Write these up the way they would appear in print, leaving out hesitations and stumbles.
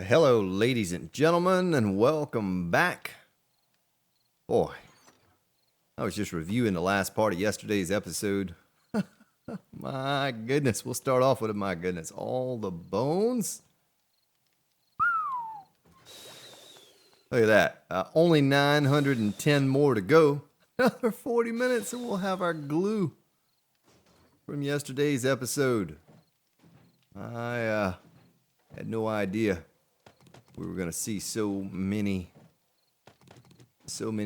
Hello, ladies and gentlemen, and welcome back. Boy, I was just reviewing the last part of yesterday's episode. My goodness, we'll start off with it. My goodness, all the bones. Look at that. Only 910 more to go. Another 40 minutes, and we'll have our glue from yesterday's episode. I had no idea we were going to see so many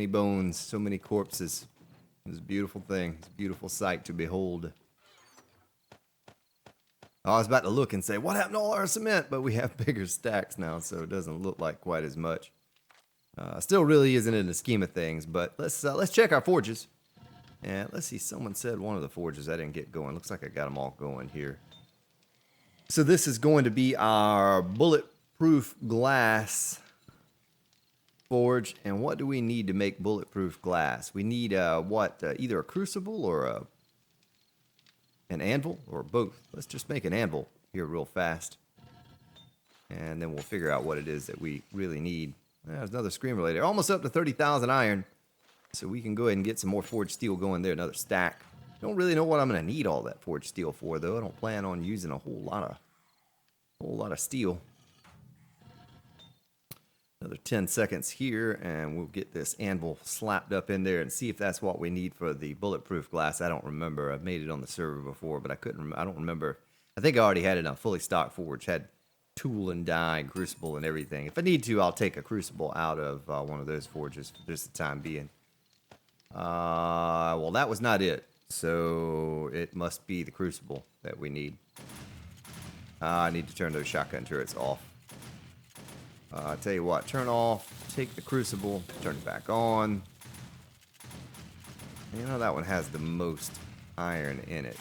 bones, so many corpses. It was a beautiful thing. It's a beautiful sight to behold. I was about to look and say, what happened to all our cement? But we have bigger stacks now, so it doesn't look like quite as much. Still really isn't in the scheme of things, but let's check our forges. And let's see, someone said one of the forges I didn't get going. Looks like I got them all going here. So this is going to be our bulletproof glass forge. And what do we need to make bulletproof glass? We need either a crucible or an anvil or both. Let's just make an anvil here real fast. And then we'll figure out what it is that we really need. There's another screamer later. Almost up to 30,000 iron. So we can go ahead and get some more forged steel going there. Another stack. Don't really know what I'm going to need all that forged steel for, though. I don't plan on using a whole lot of steel. Another 10 seconds here, and we'll get this anvil slapped up in there and see if that's what we need for the bulletproof glass. I don't remember. I've made it on the server before, but I don't remember. I think I already had it on fully stocked forge. Had tool and die and crucible and everything. If I need to, I'll take a crucible out of one of those forges for just the time being. Well, that was not it. So it must be the crucible that we need. I need to turn those shotgun turrets off. I'll tell you what, turn off, take the crucible, turn it back on. You know, that one has the most iron in it.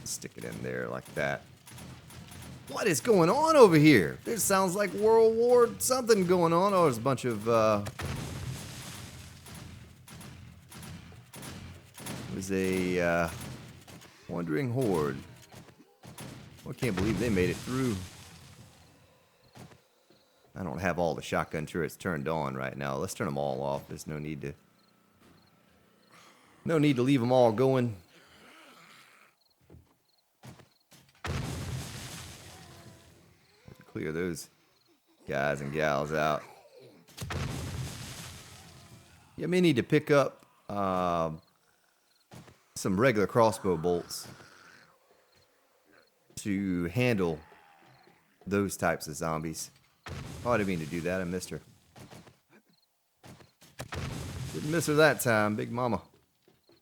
Stick it in there like that. What is going on over here? This sounds like World War something going on. Oh, there's a bunch of it was a wandering horde. I can't believe they made it through. I don't have all the shotgun turrets turned on right now. Let's turn them all off. There's no need to leave them all going. Clear those guys and gals out. You may need to pick up some regular crossbow bolts to handle those types of zombies. Oh, I didn't mean to do that. I missed her. Didn't miss her that time, Big Mama.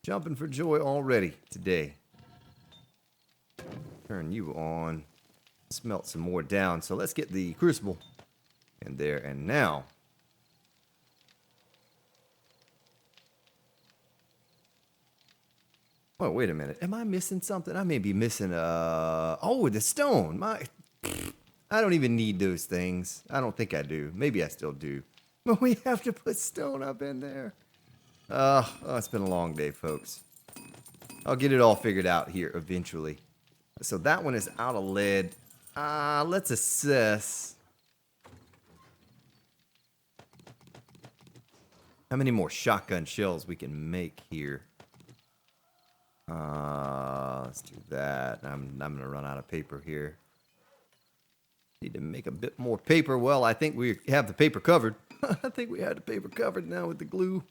Jumping for joy already today. Turn you on. Smelt some more down. So let's get the crucible in there. And now, oh, wait a minute. Am I missing something? I may be missing oh, the stone. I don't even need those things. I don't think I do. Maybe I still do. But we have to put stone up in there. Oh, it's been a long day, folks. I'll get it all figured out here eventually. So that one is out of lead. Let's assess how many more shotgun shells we can make here. Let's do that. I'm gonna run out of paper here. Need to make a bit more paper. Well, I think we have the paper covered. I think we have the paper covered now with the glue.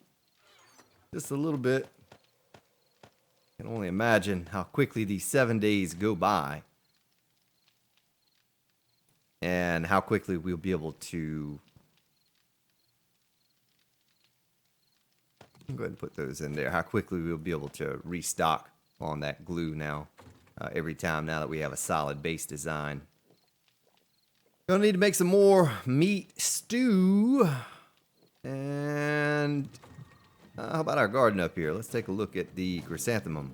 Just a little bit. I can only imagine how quickly these 7 days go by. And how quickly we'll be able to go ahead and put those in there. How quickly we'll be able to restock on that glue now. Every time now that we have a solid base design. Gonna need to make some more meat stew. And how about our garden up here? Let's take a look at the chrysanthemum.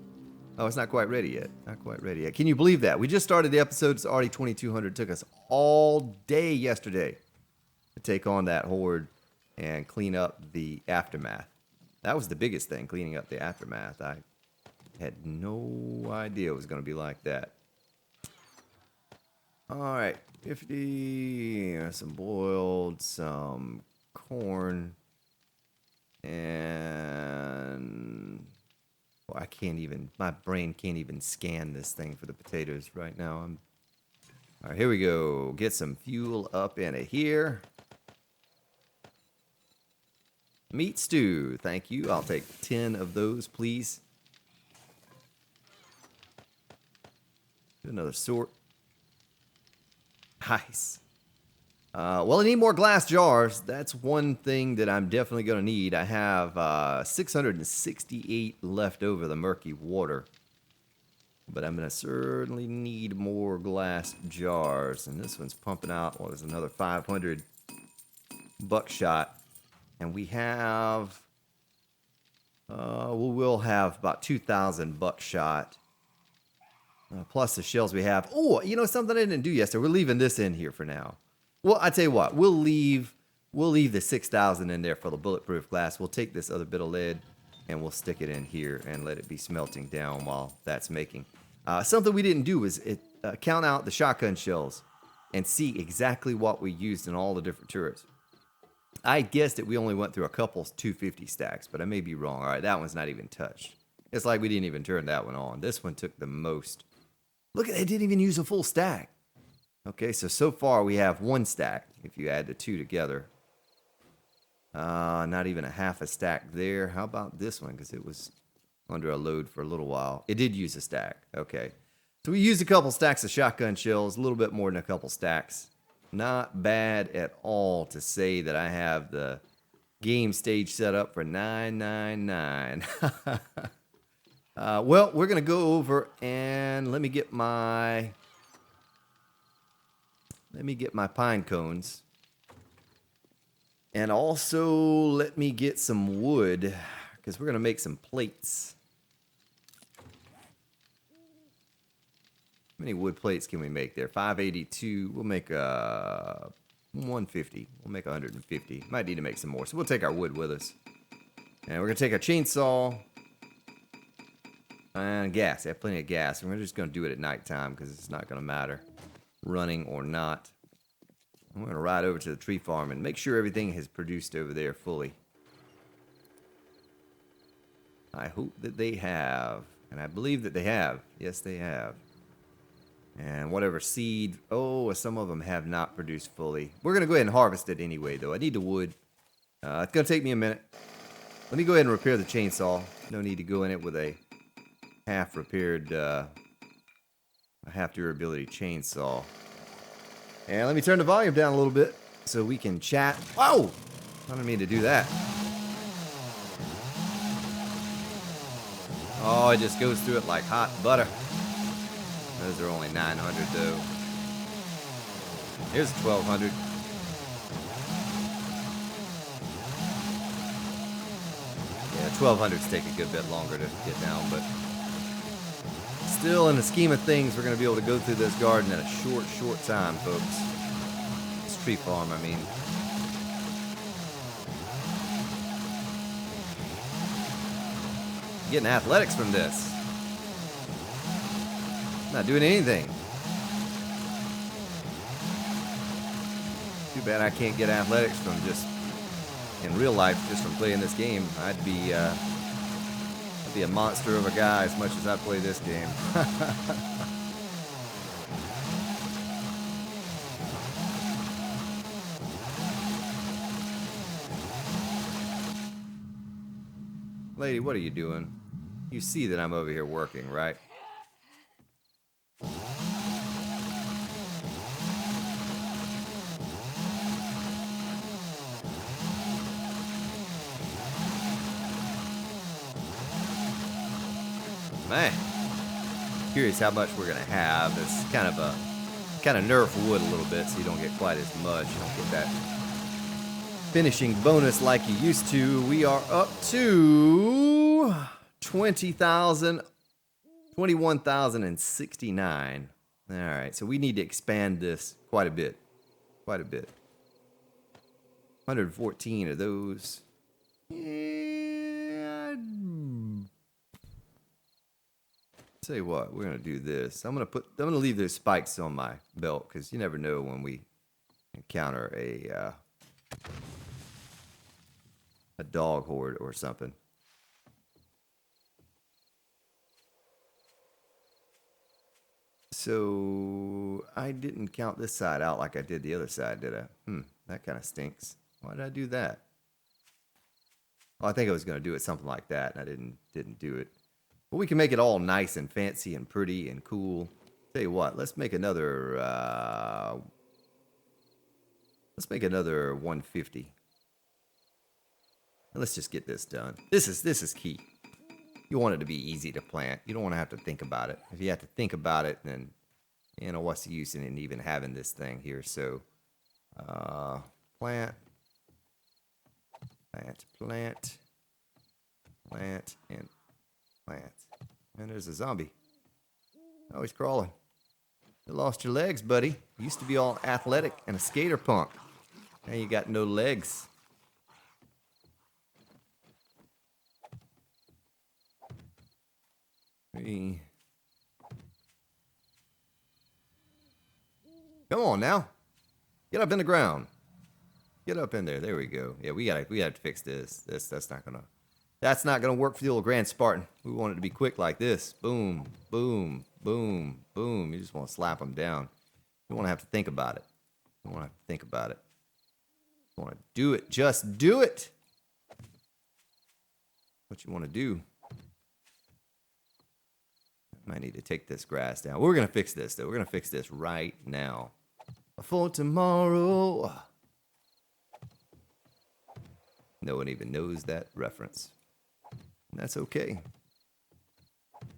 Oh, it's not quite ready yet. Not quite ready yet. Can you believe that? We just started the episode. It's already 2200. It took us all day yesterday to take on that horde and clean up the aftermath. That was the biggest thing, cleaning up the aftermath. I had no idea it was going to be like that. All right, 50, some boiled, some corn, and well, I can't even, my brain can't even scan this thing for the potatoes right now. All right, here we go. Get some fuel up in it here. Meat stew, thank you. I'll take 10 of those, please. Do another sort. Nice. Well, I need more glass jars. That's one thing that I'm definitely going to need. I have 668 left over the murky water. But I'm going to certainly need more glass jars. And this one's pumping out, well, there's another 500 buckshot. And we have, we'll have about 2,000 buckshot. Plus the shells we have. Oh, you know something I didn't do yesterday? We're leaving this in here for now. Well, I tell you what, we'll leave the 6,000 in there for the bulletproof glass. We'll take this other bit of lead and we'll stick it in here and let it be smelting down while that's making. Something we didn't do is count out the shotgun shells and see exactly what we used in all the different turrets. I guessed that we only went through a couple 250 stacks, but I may be wrong. All right, that one's not even touched. It's like we didn't even turn that one on. This one took the most. Look at it, didn't even use a full stack. Okay, so far we have one stack if you add the two together. Not even a half a stack there. How about this one? Because it was under a load for a little while. It did use a stack. Okay. So we used a couple stacks of shotgun shells, a little bit more than a couple stacks. Not bad at all to say that I have the game stage set up for 999. Well, we're going to go over and let me get my pine cones. And also let me get some wood because we're going to make some plates. How many wood plates can we make there? 582. We'll make 150. We'll make 150. Might need to make some more. So we'll take our wood with us. And we're going to take our chainsaw. And gas. I have plenty of gas. And we're just going to do it at nighttime because it's not going to matter. Running or not. I'm going to ride over to the tree farm and make sure everything has produced over there fully. I hope that they have. And I believe that they have. Yes, they have. And whatever seed. Oh, some of them have not produced fully. We're going to go ahead and harvest it anyway, though. I need the wood. It's going to take me a minute. Let me go ahead and repair the chainsaw. No need to go in it with a half-repaired, a half-durability chainsaw. And let me turn the volume down a little bit so we can chat. Whoa! I didn't mean to do that. Oh, it just goes through it like hot butter. Those are only 900 though. Here's 1,200. Yeah, 1,200s take a good bit longer to get down, but still, in the scheme of things, we're going to be able to go through this garden in a short time, folks. This tree farm, I mean. Getting athletics from this. Not doing anything. Too bad I can't get athletics from just, in real life, just from playing this game. I'd be a monster of a guy as much as I play this game. Lady, what are you doing? You see that I'm over here working, right? Man, curious how much we're gonna have. It's kind of nerf wood a little bit, so you don't get quite as much. You don't get that finishing bonus like you used to. We are up to 21,069. All right, so we need to expand this quite a bit. 114 of those. Yeah. Tell you what, we're gonna do this. I'm gonna leave those spikes on my belt because you never know when we encounter a dog horde or something. So I didn't count this side out like I did the other side, did I? That kind of stinks. Why did I do that? Oh, I think I was gonna do it something like that, and I didn't do it. But we can make it all nice and fancy and pretty and cool. Tell you what, let's make another 150. And let's just get this done. This is key. You want it to be easy to plant. You don't want to have to think about it. If you have to think about it, then you know what's the use in even having this thing here. So plant, and plant. And there's a zombie. Oh, he's crawling. You lost your legs, buddy. You used to be all athletic and a skater punk. Now you got no legs. Come on now. Get up in the ground. Get up in there. There we go. Yeah, we gotta fix this. That's not gonna work for the old Grand Spartan. We want it to be quick like this. Boom, boom, boom, boom. You just want to slap them down. You don't want to have to think about it. You don't want to have to think about it. You want to do it. Just do it. What you want to do. Might need to take this grass down. We're gonna fix this though. We're gonna fix this right now. For tomorrow. No one even knows that reference. And that's okay.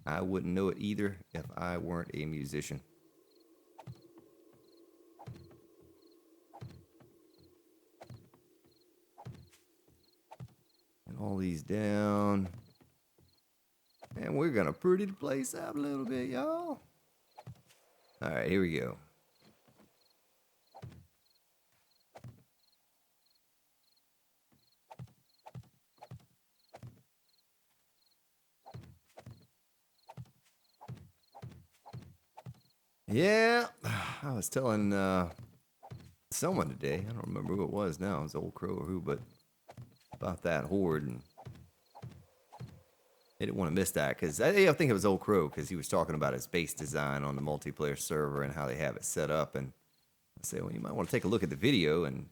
I wouldn't know it either if I weren't a musician. And all these down. And we're gonna pretty the place out a little bit, y'all. Alright, here we go. Yeah, I was telling someone today, I don't remember who it was now, it was Old Crow or who, but about that horde, and they didn't want to miss that, because I think it was Old Crow, because he was talking about his base design on the multiplayer server and how they have it set up, and I said, well, you might want to take a look at the video and,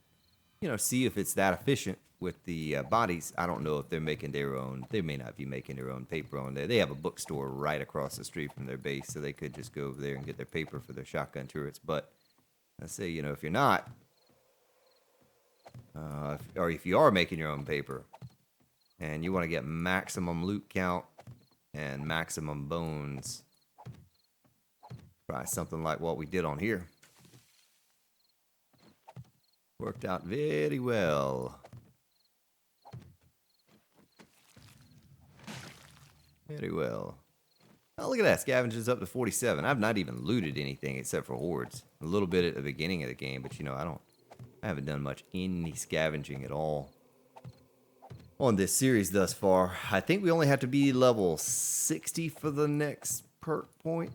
you know, see if it's that efficient with the bodies. I don't know if they're making their own. They may not be making their own paper on there. They have a bookstore right across the street from their base, so they could just go over there and get their paper for their shotgun turrets. But I say, you know, if you're not, or if you are making your own paper, and you want to get maximum loot count and maximum bones, try something like what we did on here. Worked out very well. Very well. Oh, look at that. Scavengers up to 47. I've not even looted anything except for hordes. A little bit at the beginning of the game, but you know, I haven't done much any scavenging at all on this series thus far. I think we only have to be level 60 for the next perk point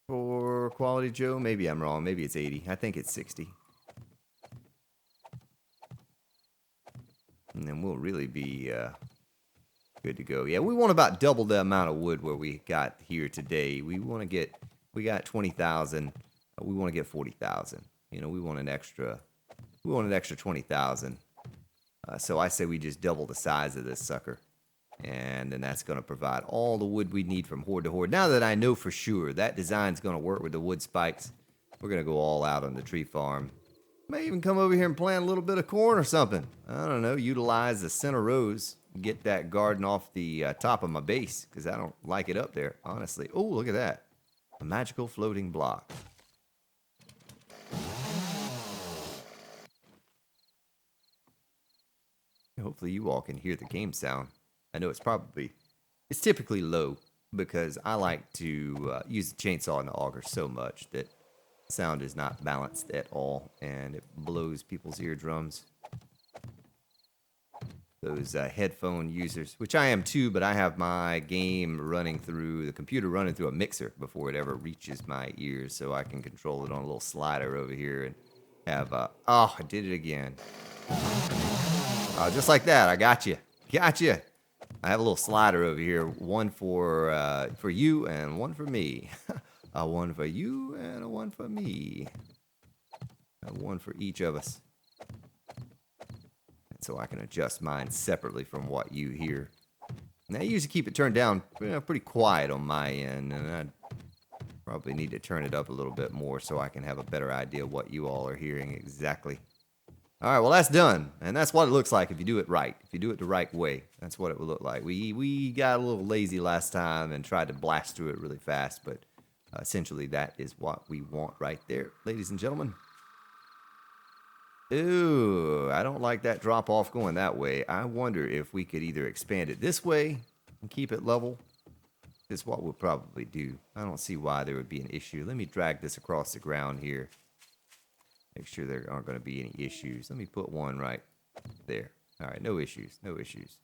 for Quality Joe. Maybe I'm wrong. Maybe it's 80. I think it's 60. And then we'll really be good to go. Yeah, we want about double the amount of wood where we got here today. We got 20,000. We want to get 40,000. You know, we want an extra 20,000. So I say we just double the size of this sucker. And then that's going to provide all the wood we need from horde to horde. Now that I know for sure that design's going to work with the wood spikes, we're going to go all out on the tree farm. May even come over here and plant a little bit of corn or something. I don't know, utilize the center rows. Get that garden off the top of my base, because I don't like it up there, honestly. Oh, look at that. A magical floating block. Hopefully you all can hear the game sound. I know it's typically low, because I like to use the chainsaw and the auger so much that sound is not balanced at all, and it blows people's eardrums. those headphone users, which I am too, but I have my game running through the computer, running through a mixer before it ever reaches my ears, so I can control it on a little slider over here and have, oh, I did it again. Just like that, I got you. Got you. I have a little slider over here, one for you and one for me. A one for you and a one for me. One for each of us. So I can adjust mine separately from what you hear. Now, I usually keep it turned down pretty quiet on my end, and I probably need to turn it up a little bit more so I can have a better idea of what you all are hearing exactly. All right, well, that's done, and that's what it looks like if you do it right. If you do it the right way, that's what it will look like. We got a little lazy last time and tried to blast through it really fast, but essentially that is what we want right there, ladies and gentlemen. Ooh, I don't like that drop off going that way. I wonder if we could either expand it this way and keep it level. Is what we'll probably do. I don't see why there would be an issue. Let me drag this across the ground here. Make sure there aren't going to be any issues. Let me put one right there. All right, no issues, no issues.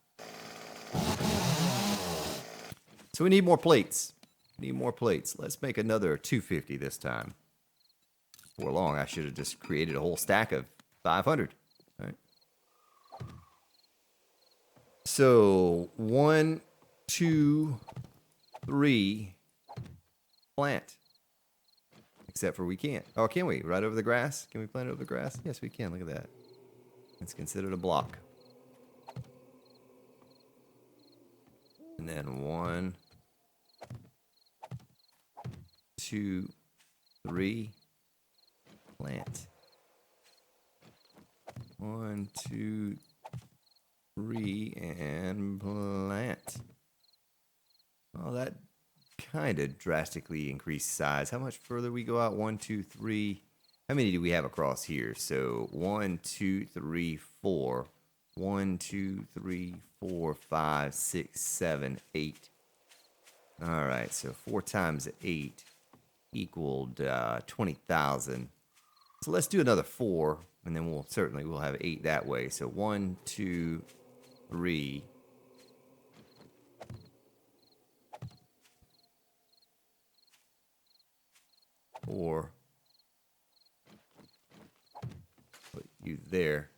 So we need more plates. We need more plates. Let's make another 250 this time. Before long, I should have just created a whole stack of 500. All right. So 1, 2, 3, plant. Except for we can't. Oh, can we? Right over the grass? Can we plant it over the grass? Yes, we can. Look at that. It's considered a block. And then 1, 2, 3, plant. 1, 2, 3, and plant. Oh, that kind of drastically increased size. How much further we go out? 1, 2, 3. How many do we have across here? So 1, 2, 3, 4. 1, 2, 3, 4, 5, 6, 7, 8. All right, so 4 times 8 equaled 20,000. So let's do another 4, and then we'll have 8 that way. So 1, 2, 3. 4. Put you there.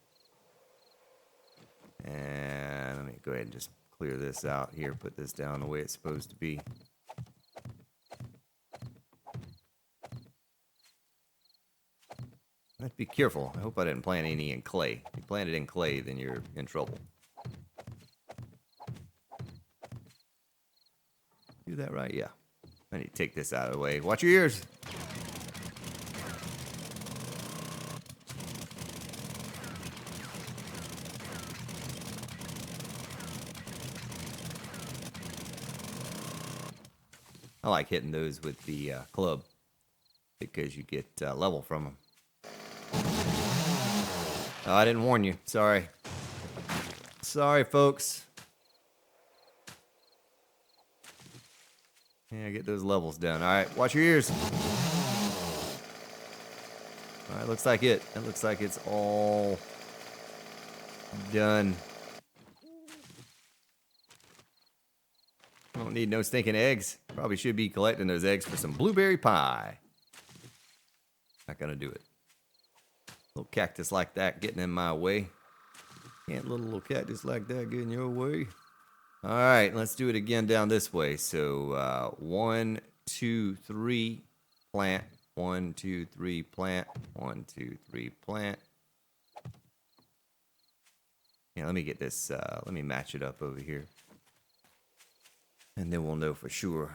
And let me go ahead and just clear this out here. Put this down the way it's supposed to be. I have to be careful. I hope I didn't plant any in clay. If you plant it in clay, then you're in trouble. Do that right? Yeah. I need to take this out of the way. Watch your ears. I like hitting those with the club because you get level from them. Oh, I didn't warn you. Sorry. Sorry, folks. Yeah, get those levels down. All right, watch your ears. All right, looks like it. It looks like it's all done. I don't need no stinking eggs. Probably should be collecting those eggs for some blueberry pie. Not gonna do it. Little cactus like that getting in my way. Can't let a little cactus like that get in your way. All right, let's do it again down this way. So 1, 2, 3, plant. 1, 2, 3, plant. 1, 2, 3, plant. Yeah, let me get this. Let me match it up over here. And then we'll know for sure.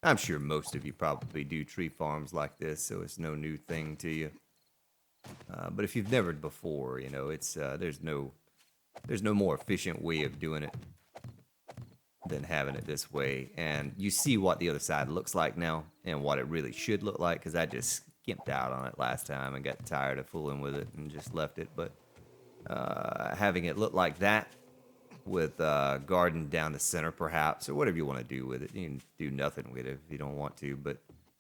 I'm sure most of you probably do tree farms like this, so it's no new thing to you. But if you've never before, you know, it's there's no more efficient way of doing it than having it this way. And you see what the other side looks like now and what it really should look like, because I just skimped out on it last time and got tired of fooling with it and just left it. But having it look like that with garden down the center perhaps, or whatever you want to do with it. You can do nothing with it if you don't want to, but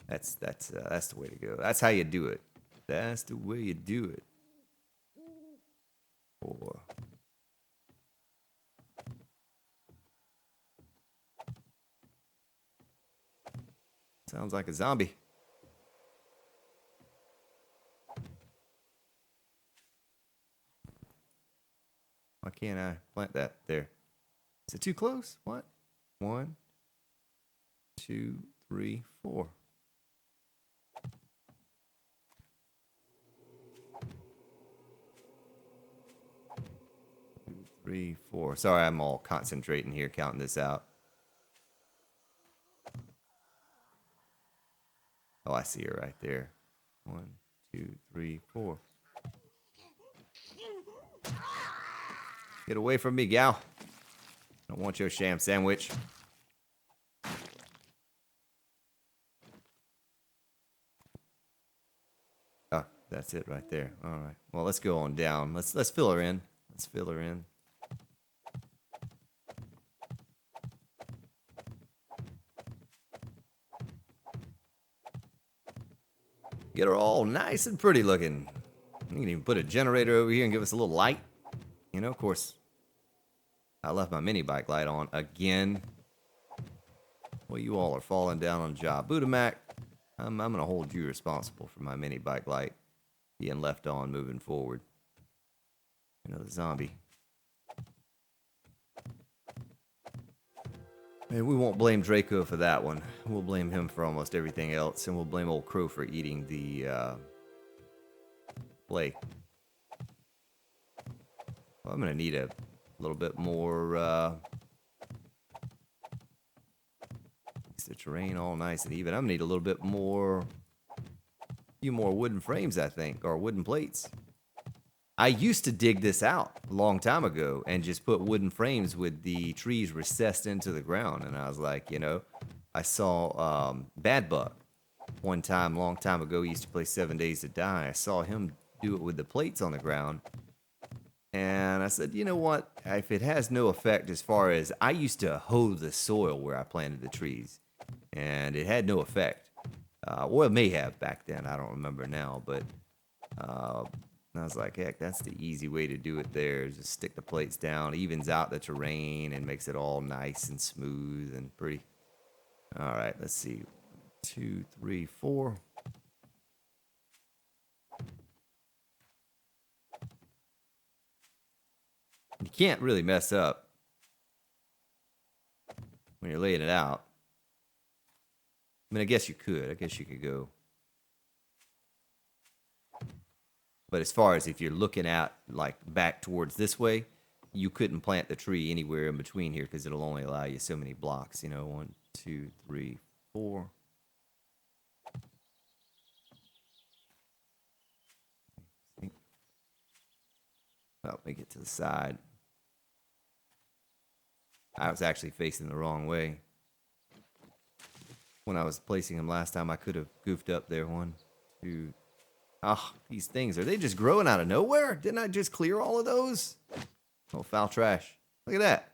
that's the way to go. That's how you do it. That's the way you do it. 4. Sounds like a zombie. Why can't I plant that there? Is it too close? What? 1, 2, 3, 4. 2, 3, 4. Sorry, I'm all concentrating here, counting this out. Oh, I see her right there. 1, 2, 3, 4. Get away from me, gal. I don't want your sham sandwich. Oh, that's it right there. All right. Well, let's go on down. Let's fill her in. Let's fill her in. Get her all nice and pretty looking. You can even put a generator over here and give us a little light. You know, of course, I left my mini bike light on again. Well, you all are falling down on the job. Budamac, I'm going to hold you responsible for my mini bike light being left on moving forward. Another zombie. And we won't blame Draco for that one. We'll blame him for almost everything else, and we'll blame old Crow for eating the play. Well, I'm gonna need a little bit more. Makes the terrain all nice and even. I'm gonna need a little bit more. A few more wooden frames, I think, or wooden plates. I used to dig this out a long time ago and just put wooden frames with the trees recessed into the ground. And I was like, you know, I saw Bad Buck one time, long time ago. He used to play 7 Days to Die. I saw him do it with the plates on the ground. And I said, you know what? If it has no effect as far as I used to hoe the soil where I planted the trees, and it had no effect. Well, it may have back then. I don't remember now, but I was like, heck, that's the easy way to do it there. Just stick the plates down, evens out the terrain, and makes it all nice and smooth and pretty. All right, let's see. 2, 3, 4. You can't really mess up when you're laying it out. I mean, I guess you could. I guess you could go. But as far as if you're looking at, like, back towards this way, you couldn't plant the tree anywhere in between here because it'll only allow you so many blocks. You know, 1, 2, 3, 4. Well, make it to the side. I was actually facing the wrong way. When I was placing them last time, I could have goofed up there. 1, 2. Ah, these things, are they just growing out of nowhere? Didn't I just clear all of those? Oh, foul trash. Look at that.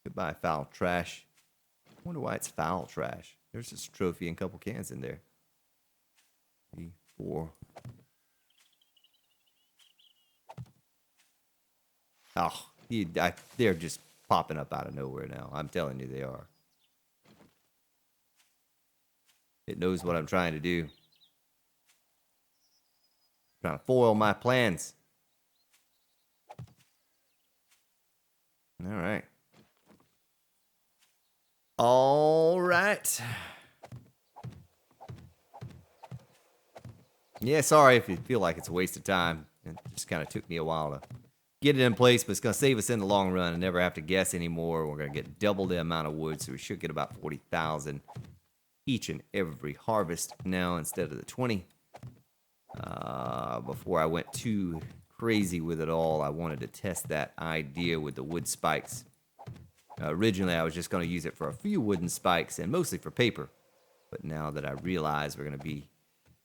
Goodbye, foul trash. I wonder why it's foul trash. There's this trophy and a couple cans in there. 3, 4. Oh, they're just popping up out of nowhere now. I'm telling you, they are. It knows what I'm trying to do. Trying to foil my plans. All right. All right. Yeah, sorry if you feel like it's a waste of time. It just kind of took me a while to get it in place, but it's going to save us in the long run and never have to guess anymore. We're going to get double the amount of wood, so we should get about 40,000 each and every harvest now instead of the 20. Before I went too crazy with it all, I wanted to test that idea with the wood spikes. Originally, I was just going to use it for a few wooden spikes and mostly for paper. But now that I realize we're going to be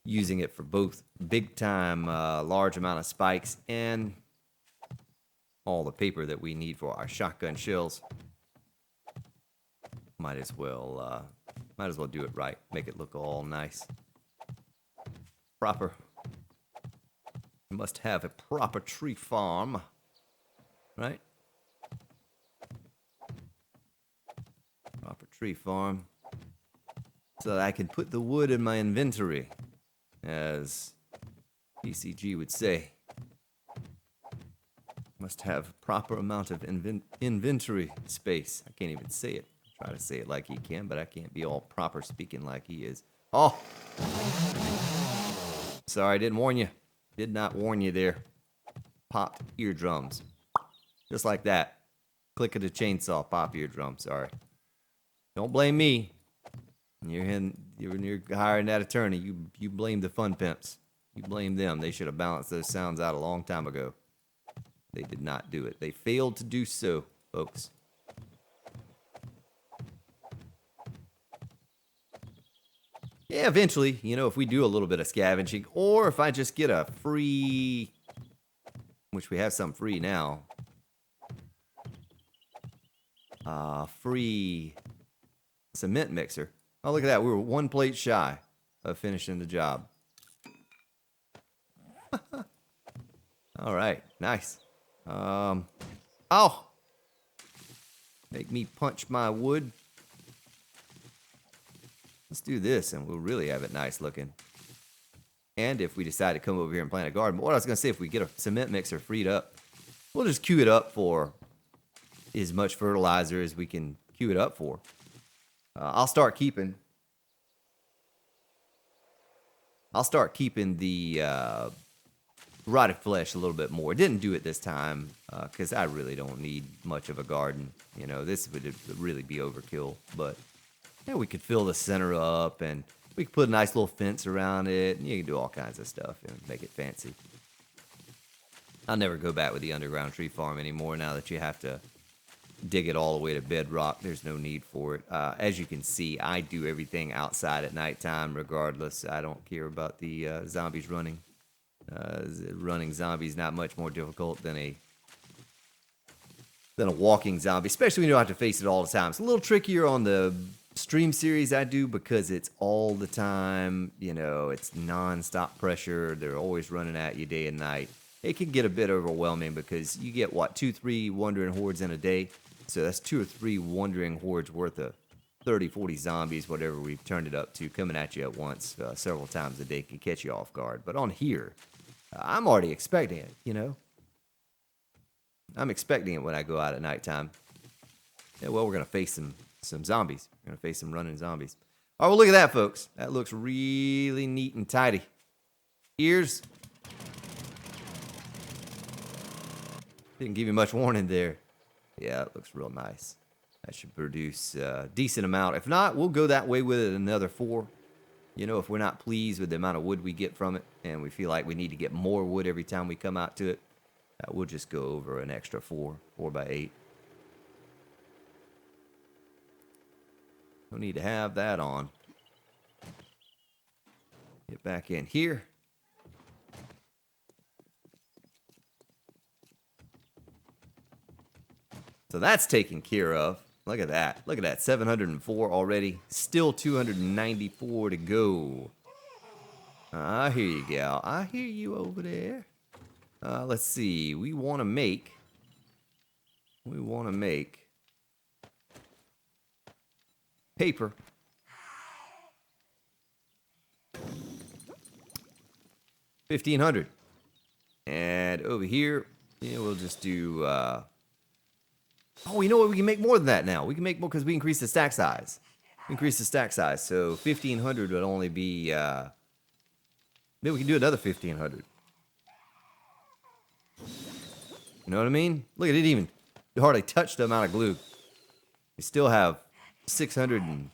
using it for both big-time, large amount of spikes and all the paper that we need for our shotgun shells, might as well do it right. Make it look all nice. proper. You must have a proper tree farm, right? Proper tree farm, so that I can put the wood in my inventory, as PCG would say. Must have a proper amount of inventory space. I can't even say it. I try to say it like he can, but I can't be all proper speaking like he is. Oh! Sorry, I didn't warn you. Did not warn you there. Popped eardrums. Just like that. Click of the chainsaw, pop eardrum. Sorry. Don't blame me. You're hiring that attorney. You blame the fun pimps. You blame them. They should have balanced those sounds out a long time ago. They did not do it. They failed to do so, folks. Yeah, eventually, you know, if we do a little bit of scavenging, or if I just get a free, which we have some free now, free cement mixer. Oh, look at that. We were one plate shy of finishing the job. All right, nice. Oh! Make me punch my wood. Let's do this, and we'll really have it nice looking. And if we decide to come over here and plant a garden, but what I was going to say, if we get a cement mixer freed up, we'll just queue it up for as much fertilizer as we can queue it up for. I'll start keeping the rotted flesh a little bit more. Didn't do it this time because I really don't need much of a garden. You know, this would really be overkill. But yeah, we could fill the center up, and we could put a nice little fence around it, and you can do all kinds of stuff and make it fancy. I'll never go back with the underground tree farm anymore now that you have to dig it all the way to bedrock. There's no need for it. As you can see, I do everything outside at nighttime regardless. I don't care about the zombies running. Running zombies not much more difficult than a walking zombie, especially when you don't have to face it all the time. It's a little trickier on the stream series I do because it's all the time. You know, it's non-stop pressure. They're always running at you day and night. It can get a bit overwhelming because you get, what, 2-3 wandering hordes in a day? So that's 2 or 3 wandering hordes worth of 30, 40 zombies, whatever we've turned it up to, coming at you at once several times a day can catch you off guard. But on here, I'm already expecting it, you know? I'm expecting it when I go out at nighttime. Yeah, well, we're going to face some zombies. We're going to face some running zombies. All right, well, look at that, folks. That looks really neat and tidy. Ears. Didn't give you much warning there. Yeah, it looks real nice. That should produce a decent amount. If not, we'll go that way with it another 4. You know, if we're not pleased with the amount of wood we get from it, and we feel like we need to get more wood every time we come out to it, we'll just go over an extra 4 by 8. No need to have that on. Get back in here. So that's taken care of. Look at that. Look at that. 704 already. Still 294 to go. I hear you, gal. I hear you over there. Let's see. We want to make paper. $1,500. And over here, yeah, we'll just do oh, you know what? We can make more than that now. We can make more because we increase the stack size. Increase the stack size. So 1,500 would only be maybe we can do another 1,500. You know what I mean? Look at it, even hardly touched the amount of glue. We still have 600 and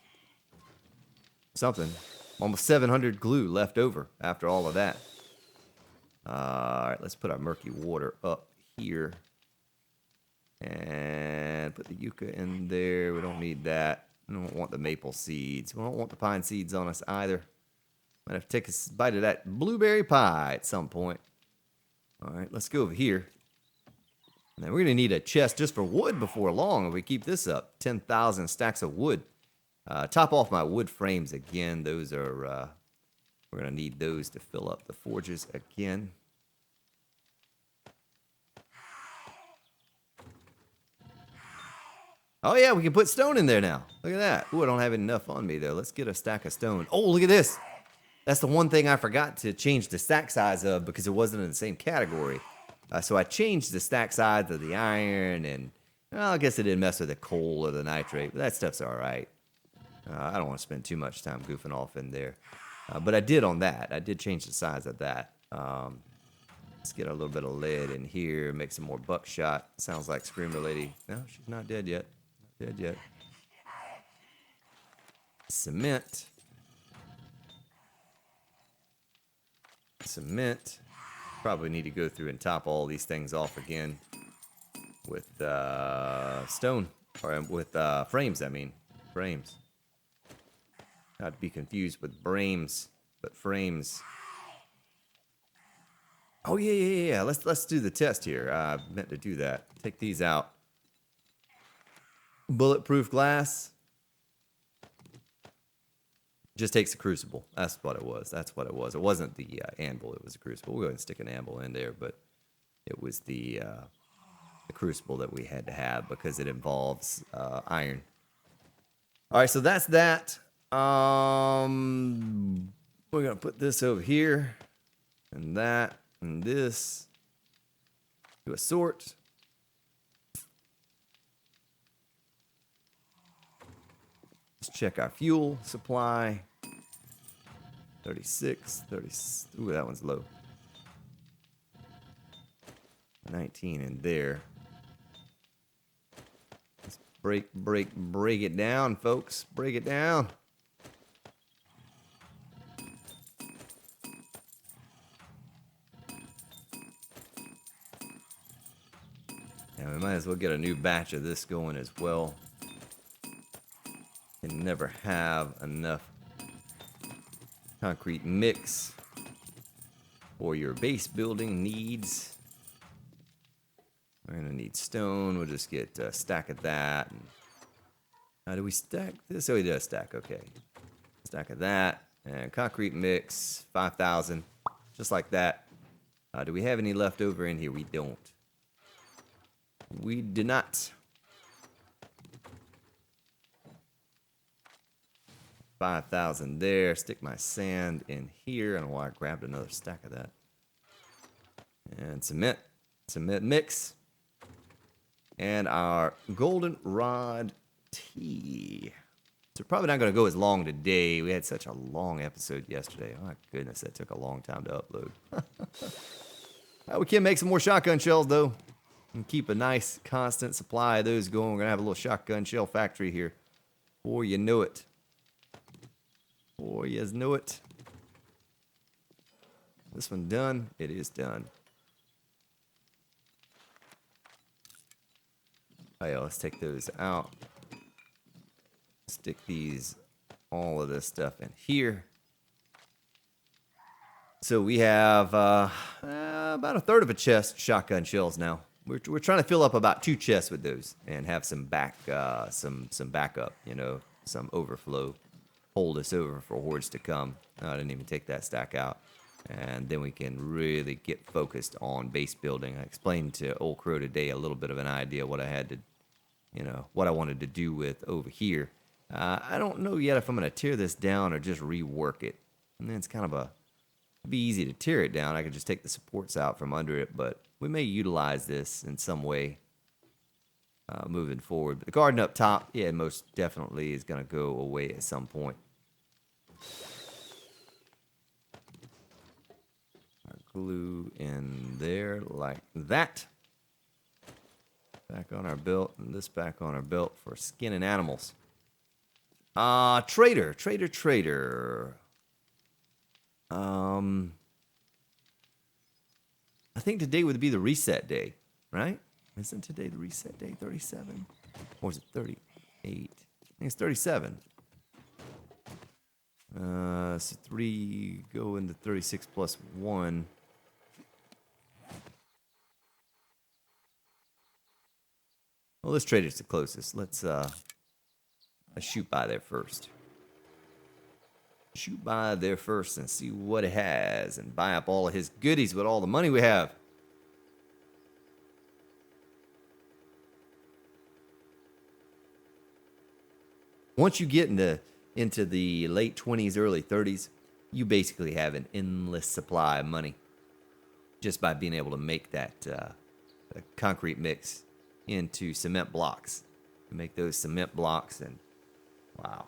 something, almost 700 glue left over after all of that. All right, let's put our murky water up here and put the yucca in there. We don't need that. We don't want the maple seeds. We don't want the pine seeds on us either. Might have to take a bite of that blueberry pie at some point. All right, let's go over here. Now we're going to need a chest just for wood before long if we keep this up. 10,000 stacks of wood. Top off my wood frames again. Those are, we're We're going to need those to fill up the forges again. Oh, yeah, we can put stone in there now. Look at that. Ooh, I don't have enough on me, though. Let's get a stack of stone. Oh, look at this. That's the one thing I forgot to change the stack size of because it wasn't in the same category. So I changed the stack size of the iron, and well, I guess it didn't mess with the coal or the nitrate, but that stuff's all right. I don't want to spend too much time goofing off in there. But I did on that. I did change the size of that. Let's get a little bit of lead in here, make some more buckshot. Sounds like Screamer Lady. No, she's not dead yet. Not dead yet. Cement. Cement. Probably need to go through and top all these things off again with stone, or with frames, I mean. Frames. Not to be confused with brames, but frames. Oh, yeah. Let's do the test here. I meant to do that. Take these out. Bulletproof glass. Just takes a crucible. That's what it was. It wasn't the anvil. It was a crucible. We'll go ahead and stick an anvil in there, but it was the crucible that we had to have because it involves iron. All right, so that's that. We're gonna put this over here, and that, and this. Do a sort. Let's check our fuel supply. 36, 30. Ooh, that one's low. 19 in there. Let's break it down, folks. Break it down. And we might as well get a new batch of this going as well. Can never have enough concrete mix for your base building needs. We're gonna need stone. We'll just get a stack of that. And how do we stack this? Oh, we did a stack. Okay, stack of that and concrete mix 5,000, just like that. Do we have any left over in here? We don't. We do not. 5,000 there. Stick my sand in here. I don't know why I grabbed another stack of that. And cement mix. And our goldenrod tea. So probably not going to go as long today. We had such a long episode yesterday. Oh my goodness, that took a long time to upload. We can make some more shotgun shells though. And keep a nice constant supply of those going. We're going to have a little shotgun shell factory here. Before you know it. Before you know it. This one done? It is done. Oh yeah, let's take those out. Stick all of this stuff in here. So we have about a third of a chest shotgun shells now. We're trying to fill up about 2 chests with those and have some backup, some overflow. Hold us over for hordes to come. I didn't even take that stack out. And then we can really get focused on base building. I explained to Old Crow today a little bit of an idea what I had to, what I wanted to do with over here. I don't know yet if I'm going to tear this down or just rework it. And then it's kind of it'd be easy to tear it down. I could just take the supports out from under it, but we may utilize this in some way moving forward. But the garden up top, yeah, most definitely is going to go away at some point. Glue in there like that. Back on our belt, and this back on our belt for skinning animals. Trader. I think today would be the reset day, right? Isn't today the reset day? 37? Or is it 38? I think it's 37. So 3 go into 36 plus 1. Well, this trader's the closest. Let's shoot by there first. shoot by there first and see what it has and buy up all of his goodies with all the money we have. Once you get into the late 20s, early 30s, you basically have an endless supply of money just by being able to make that concrete mix into cement blocks. You make those cement blocks and wow.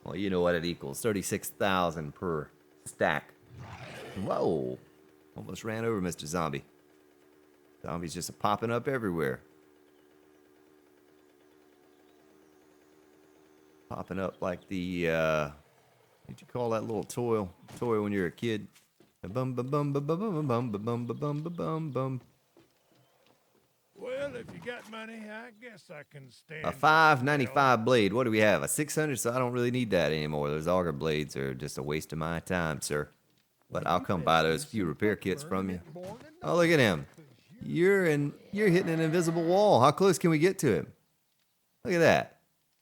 Well, you know what it equals. 36,000 per stack. Whoa. Almost ran over Mr. Zombie. Zombies just popping up everywhere. Popping up like the, what'd you call that little toy when you're a kid? Bum bum bum bum bum bum bum bum bum bum bum bum. Well, if you got money, I guess I can stand. A 595 blade. What do we have? A 600, so I don't really need that anymore. Those auger blades are just a waste of my time, sir. But I'll come buy those few repair kits from you. Oh, look at him. You're hitting an invisible wall. How close can we get to him? Look at that.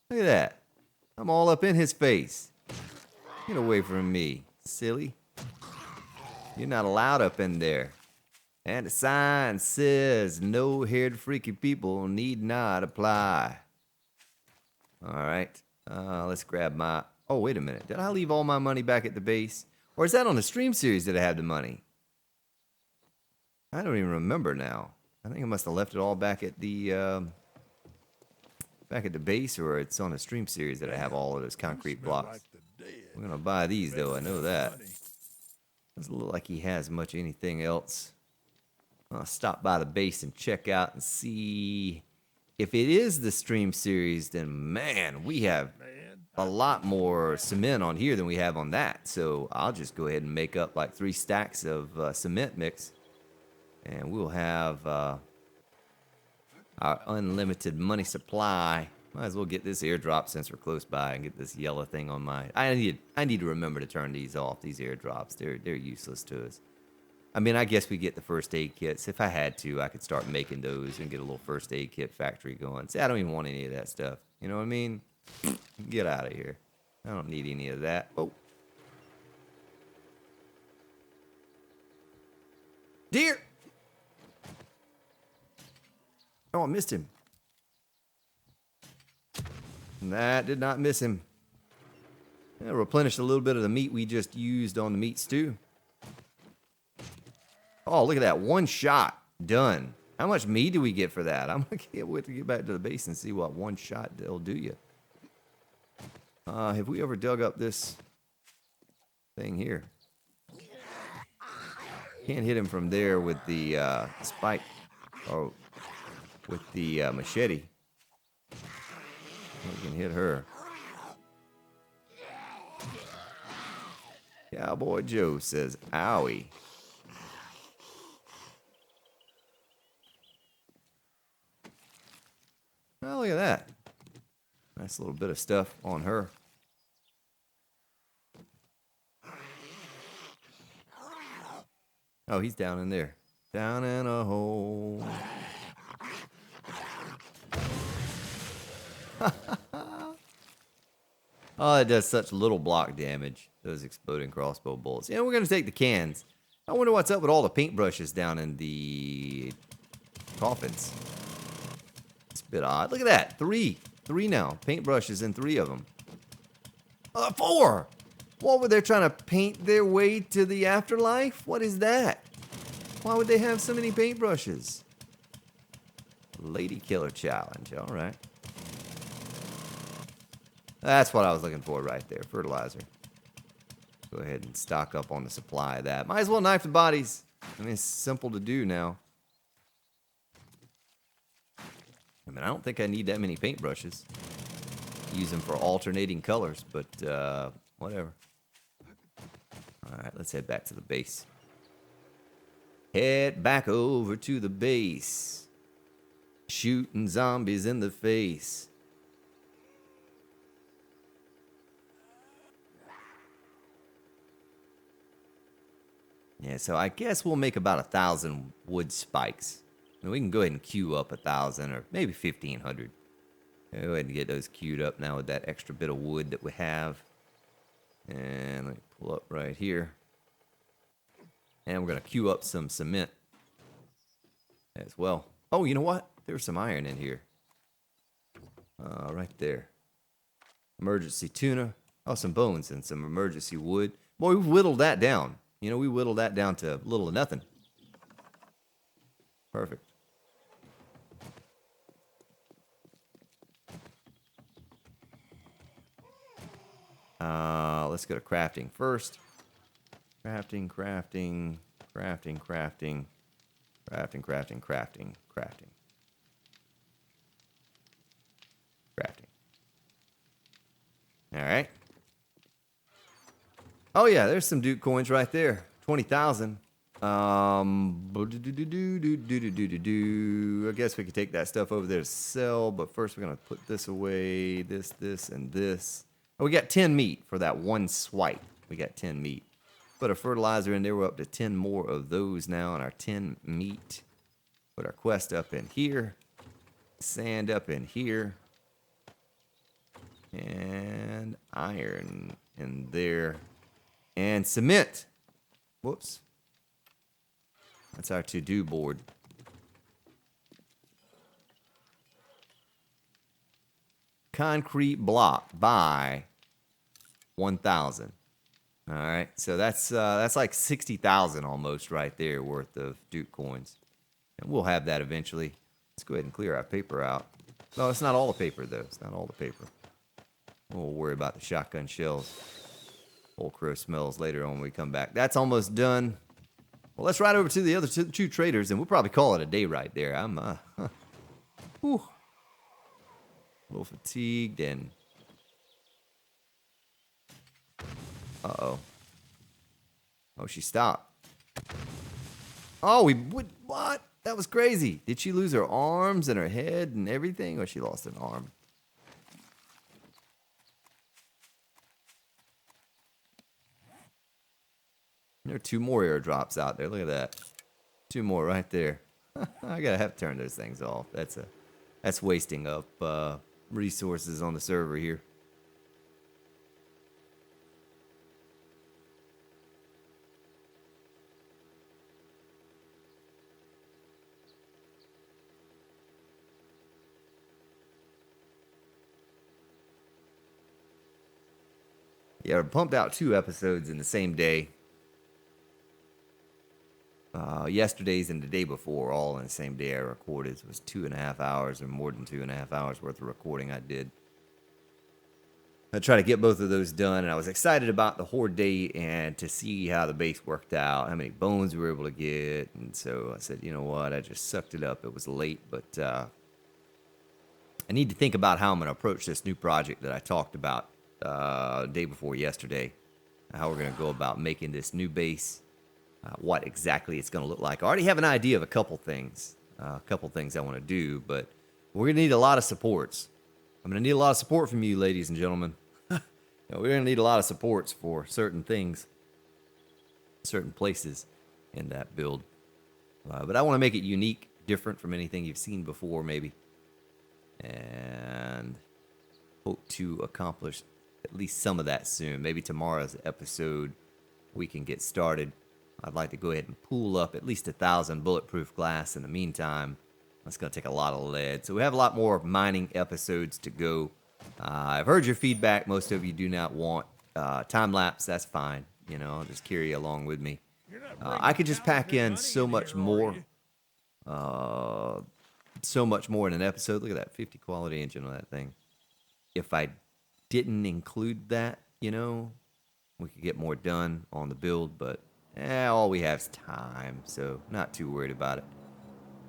Look at that. I'm all up in his face. Get away from me, silly. You're not allowed up in there. And the sign says, no haired freaky people need not apply. All right. Let's grab my... Oh, wait a minute. Did I leave all my money back at the base? Or is that on the stream series that I have the money? I don't even remember now. I think I must have left it all back at the base, or it's on the stream series that I have all of those concrete blocks. I'm going to buy these, though. I know that. Doesn't look like he has much anything else. I'll stop by the base and check out and see if it is the stream series. Then man, we have a lot more cement on here than we have on that. So I'll just go ahead and make up like 3 stacks of cement mix, and we'll have our unlimited money supply. Might as well get this airdrop since we're close by and get this yellow thing on my... I need to remember to turn these off. These airdrops, they're useless to us. I mean, I guess we get the first aid kits. If I had to, I could start making those and get a little first aid kit factory going. See, I don't even want any of that stuff. You know what I mean? Get out of here. I don't need any of that. Oh. Deer! Oh, I missed him. That did not miss him. Yeah, replenished a little bit of the meat we just used on the meat stew. Oh, look at that. 1 shot. Done. How much meat do we get for that? I can't wait to get back to the base and see what 1 shot will do you. Have we ever dug up this thing here? Can't hit him from there with the spike. Or with the machete. We can hit her. Cowboy Joe says, owie. Oh, look at that. Nice little bit of stuff on her. Oh, he's down in there. Down in a hole. Oh, it does such little block damage, those exploding crossbow bolts. Yeah, we're going to take the cans. I wonder what's up with all the paintbrushes down in the coffins. It's a bit odd. Look at that. 3 now. Paintbrushes in 3 of them. 4! What, were they trying to paint their way to the afterlife? What is that? Why would they have so many paintbrushes? Lady Killer Challenge. All right. That's what I was looking for right there. Fertilizer. Go ahead and stock up on the supply of that. Might as well knife the bodies. I mean, it's simple to do now. I mean, I don't think I need that many paintbrushes. Use them for alternating colors, but whatever. All right, let's head back to the base. Head back over to the base. Shooting zombies in the face. Yeah, so I guess we'll make about 1,000 wood spikes. And we can go ahead and queue up 1,000 or maybe 1,500. Go ahead and get those queued up now with that extra bit of wood that we have. And let me pull up right here. And we're going to queue up some cement as well. Oh, you know what? There's some iron in here. Right there. Emergency tuna. Oh, some bones and some emergency wood. Boy, we've whittled that down. You know, we whittled that down to little to nothing. Perfect. Let's go to crafting first. Crafting. Crafting. All right. Oh yeah, there's some Duke coins right there. 20,000. I guess we could take that stuff over there to sell, but first we're gonna put this away. This, and this. Oh, we got 10 meat for that one swipe. We got 10 meat. Put a fertilizer in there. We're up to 10 more of those now on our 10 meat. Put our quest up in here. Sand up in here. And iron in there. And cement. Whoops. That's our to-do board. Concrete block by 1,000. All right, so that's like 60,000 almost right there worth of Duke coins, and we'll have that eventually. Let's go ahead and clear our paper out. No, it's not all the paper though. It's not all the paper. We'll worry about the shotgun shells. Old crow smells later on when we come back. That's almost done. Well, let's ride over to the other two traders, and we'll probably call it a day right there. I'm a little fatigued and uh-oh. Oh, she stopped. Oh, what? That was crazy. Did she lose her arms and her head and everything, or she lost an arm? There are 2 more airdrops out there. Look at that. 2 more right there. I gotta have to turn those things off. That's wasting up resources on the server here. Yeah, I pumped out 2 episodes in the same day. Yesterday's and the day before, all in the same day I recorded. It was 2.5 hours or more than 2.5 hours worth of recording I did. I tried to get both of those done, and I was excited about the horde day and to see how the base worked out, how many bones we were able to get. And so I said, you know what, I just sucked it up. It was late, but I need to think about how I'm going to approach this new project that I talked about day before yesterday. How we're going to go about making this new base. What exactly it's going to look like. I already have an idea of a couple things I want to do, but we're going to need a lot of supports. I'm going to need a lot of support from you, ladies and gentlemen. We're going to need a lot of supports for certain things, certain places in that build. But I want to make it unique, different from anything you've seen before, maybe. And hope to accomplish at least some of that soon. Maybe tomorrow's episode we can get started. I'd like to go ahead and pool up at least 1,000 bulletproof glass in the meantime. That's going to take a lot of lead. So we have a lot more mining episodes to go. I've heard your feedback. Most of you do not want time-lapse. That's fine. You know, I'll just carry you along with me. I could just pack in so much more. So much more in an episode. Look at that 50 quality engine on that thing. If I didn't include that, you know, we could get more done on the build, but all we have is time, so not too worried about it.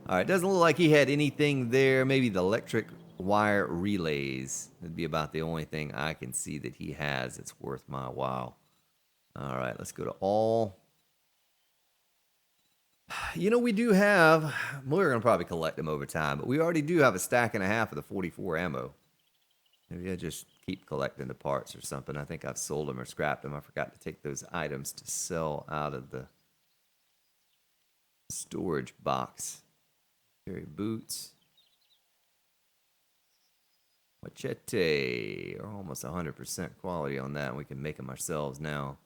All right, doesn't look like he had anything there. Maybe the electric wire relays. That'd be about the only thing I can see that he has that's worth my while. All right, let's go to all. You know, we do have, we're going to probably collect them over time, but we already do have a stack and a half of the 44 ammo. Maybe I just keep collecting the parts or something. I think I've sold them or scrapped them. I forgot to take those items to sell out of the storage box. Carry boots. Machete. Or almost 100% quality on that. We can make them ourselves now.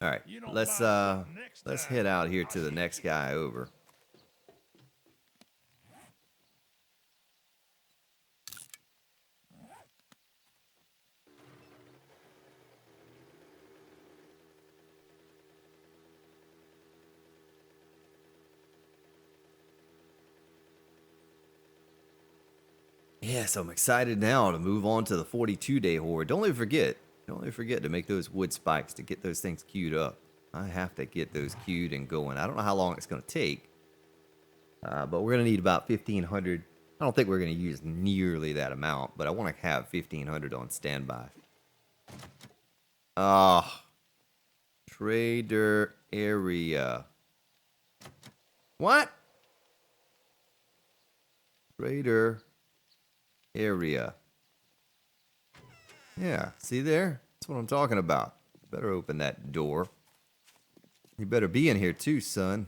All right, You don't let's buy something next let's time, head out here I'll to the shoot next you. guy over. Yeah, so I'm excited now to move on to the 42-day horde. Don't let me forget to make those wood spikes to get those things queued up. I have to get those queued and going. I don't know how long it's going to take, but we're going to need about 1,500. I don't think we're going to use nearly that amount, but I want to have 1,500 on standby. Ah, trader area. What? Trader area. Yeah, see there? That's what I'm talking about. Better open that door. You better be in here too, son.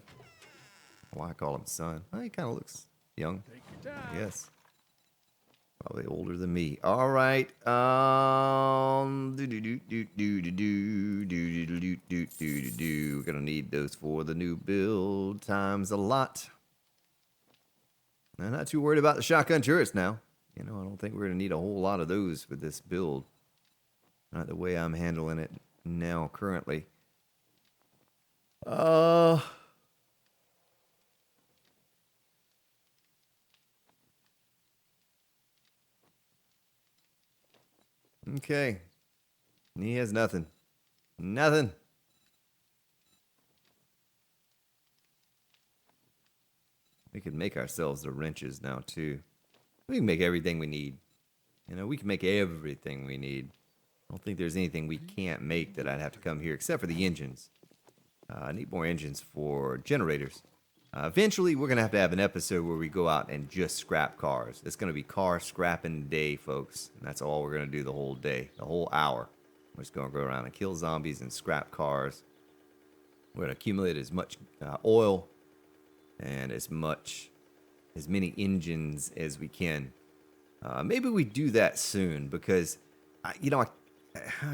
Why I call him son? Well, he kind of looks young, Take your time. I guess. Probably older than me. All right. We're gonna need those for the new build times a lot. I'm not too worried about the shotgun turrets now. You know, I don't think we're gonna need a whole lot of those with this build. Not the way I'm handling it now currently. Okay. He has nothing. Nothing. We can make ourselves the wrenches now, too. We can make everything we need. You know, we can make everything we need. I don't think there's anything we can't make that I'd have to come here, except for the engines. I need more engines for generators. Eventually, we're going to have an episode where we go out and just scrap cars. It's going to be car scrapping day, folks. And that's all we're going to do the whole day, the whole hour. We're just going to go around and kill zombies and scrap cars. We're going to accumulate as much oil and as many engines as we can. Maybe we do that soon because, I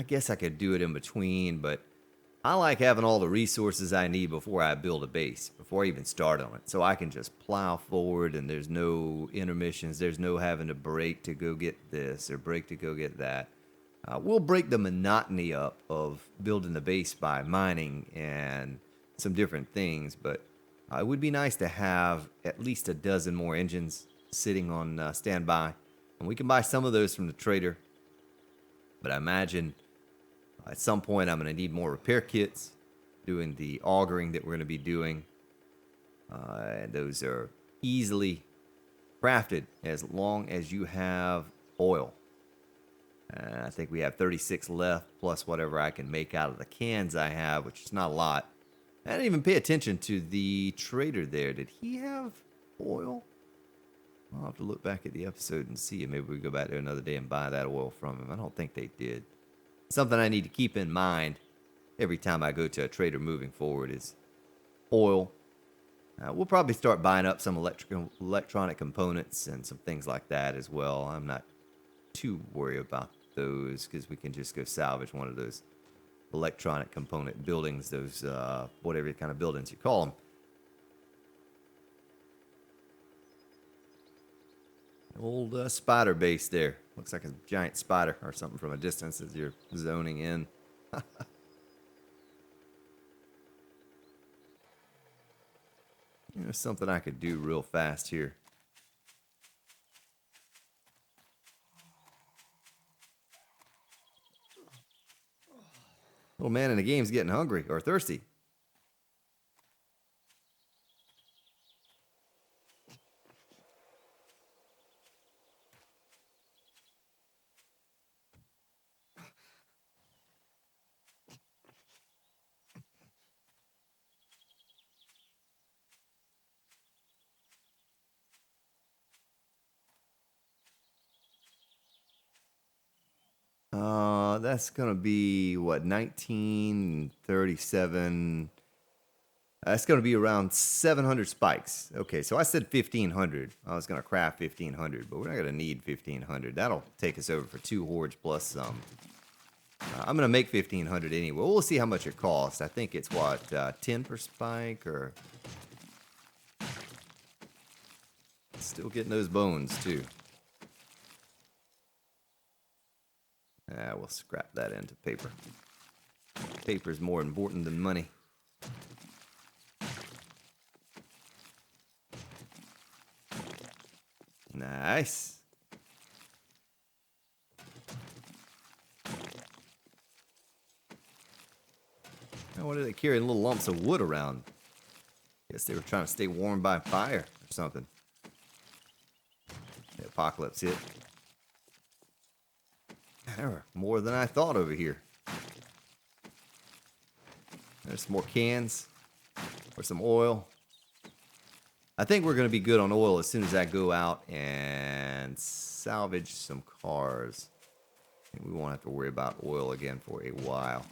guess I could do it in between, but I like having all the resources I need before I build a base, before I even start on it. So I can just plow forward and there's no intermissions. There's no having to break to go get this or break to go get that. We'll break the monotony up of building the base by mining and some different things, but it would be nice to have at least a dozen more engines sitting on standby. And we can buy some of those from the trader. But I imagine at some point I'm going to need more repair kits, doing the augering that we're going to be doing. And those are easily crafted as long as you have oil. I think we have 36 left, plus whatever I can make out of the cans I have, which is not a lot. I didn't even pay attention to the trader there. Did he have oil? I'll have to look back at the episode and see. Maybe we go back there another day and buy that oil from him. I don't think they did. Something I need to keep in mind every time I go to a trader moving forward is oil. We'll probably start buying up some electronic components and some things like that as well. I'm not too worried about those because we can just go salvage one of those electronic component buildings, those whatever kind of buildings you call them. Old spider base there. Looks like a giant spider or something from a distance as you're zoning in. There's something I could do real fast here. Little man in the game's getting hungry or thirsty. That's gonna be what, 1937 That's going to be around 700 spikes. Okay, so I said 1,500. I was going to craft 1,500, but we're not going to need 1,500. That'll take us over for 2 hordes plus some. I'm going to make 1,500 anyway. We'll see how much it costs. I think it's, what, 10 per spike, or... Still getting those bones, too. We'll scrap that into paper. Paper's more important than money. Nice. Now, what are they carrying little lumps of wood around? Guess they were trying to stay warm by fire or something. The apocalypse hit. There are more than I thought over here. There's some more cans or some oil. I think we're going to be good on oil as soon as I go out and salvage some cars. And we won't have to worry about oil again for a while.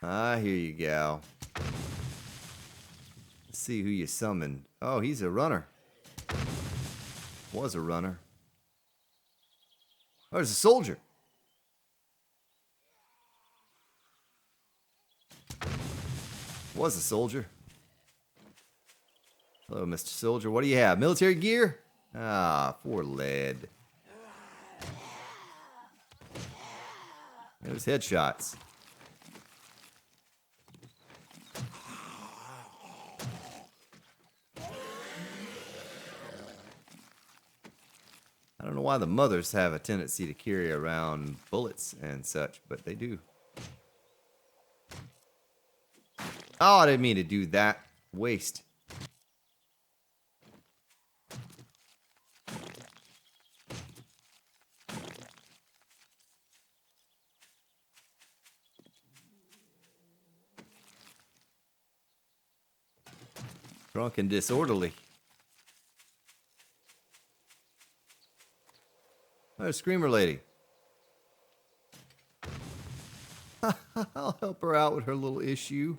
Ah, here you go. Let's see who you summoned. Oh, he's a runner. Was a runner. Oh, there's a soldier. Was a soldier. Hello, Mr. Soldier. What do you have? Military gear? Ah, 4 lead. There's headshots. I don't know why the mothers have a tendency to carry around bullets and such, but they do. Oh, I didn't mean to do that. Waste. Drunk and disorderly. There's Screamer Lady. I'll help her out with her little issue.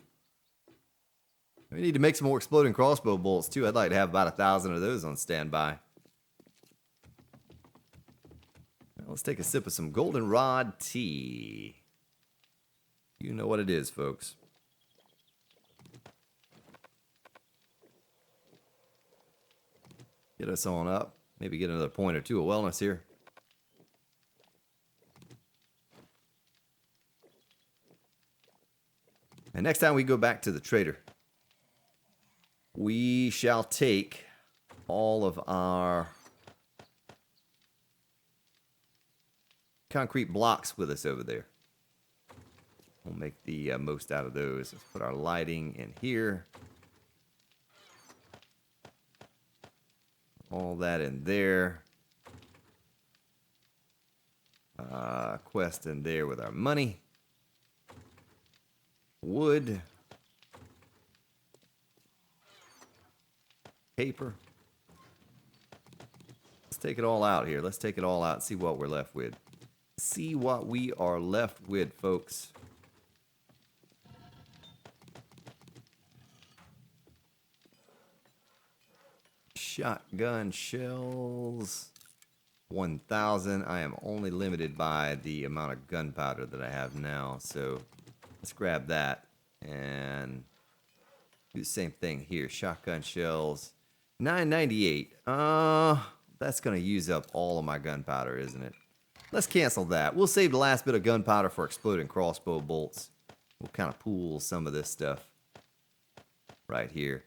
We need to make some more exploding crossbow bolts, too. I'd like to have about 1,000 of those on standby. Now, let's take a sip of some goldenrod tea. You know what it is, folks. Get us on up. Maybe get another point or two of wellness here. And next time we go back to the trader, we shall take all of our concrete blocks with us over there. We'll make the most out of those. Let's put our lighting in here. All that in there. Quest in there with our money. Wood. Paper. Let's take it all out here. Let's take it all out and see what we're left with. See what we are left with, folks. Shotgun shells. 1,000. I am only limited by the amount of gunpowder that I have now, so let's grab that and do the same thing here. Shotgun shells. 998. That's going to use up all of my gunpowder, isn't it? Let's cancel that. We'll save the last bit of gunpowder for exploding crossbow bolts. We'll kind of pool some of this stuff right here.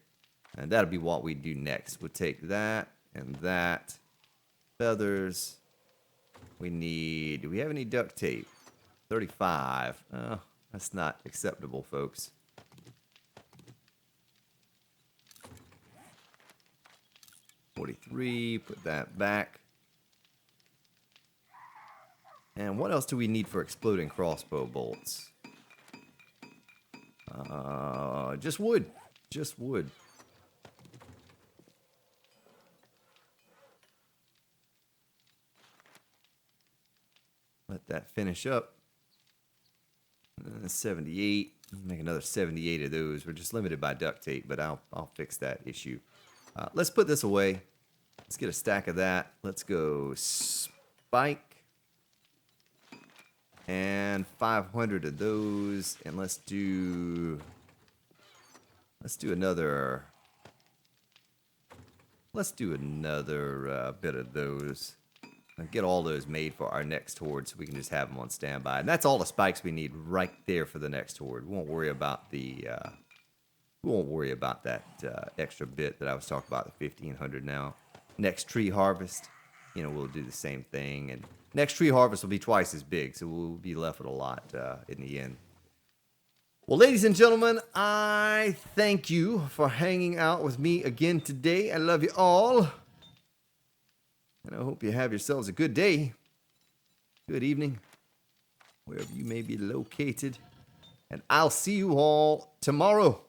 And that'll be what we do next. We'll take that and that. Feathers. We need... Do we have any duct tape? 35. Oh, that's not acceptable, folks. $43. Put that back. And what else do we need for exploding crossbow bolts? Just wood. Just wood. Let that finish up. 78. Make another 78 of those. We're just limited by duct tape, but I'll fix that issue. Let's put this away. Let's get a stack of that. Let's go spike. And 500 of those. And let's do another bit of those. And get all those made for our next horde so we can just have them on standby. And that's all the spikes we need right there for the next horde. We won't worry about that extra bit that I was talking about, the 1500 now. Next tree harvest, we'll do the same thing. And next tree harvest will be twice as big, so we'll be left with a lot in the end. Well, ladies and gentlemen, I thank you for hanging out with me again today. I love you all. And I hope you have yourselves a good day, good evening, wherever you may be located. And I'll see you all tomorrow.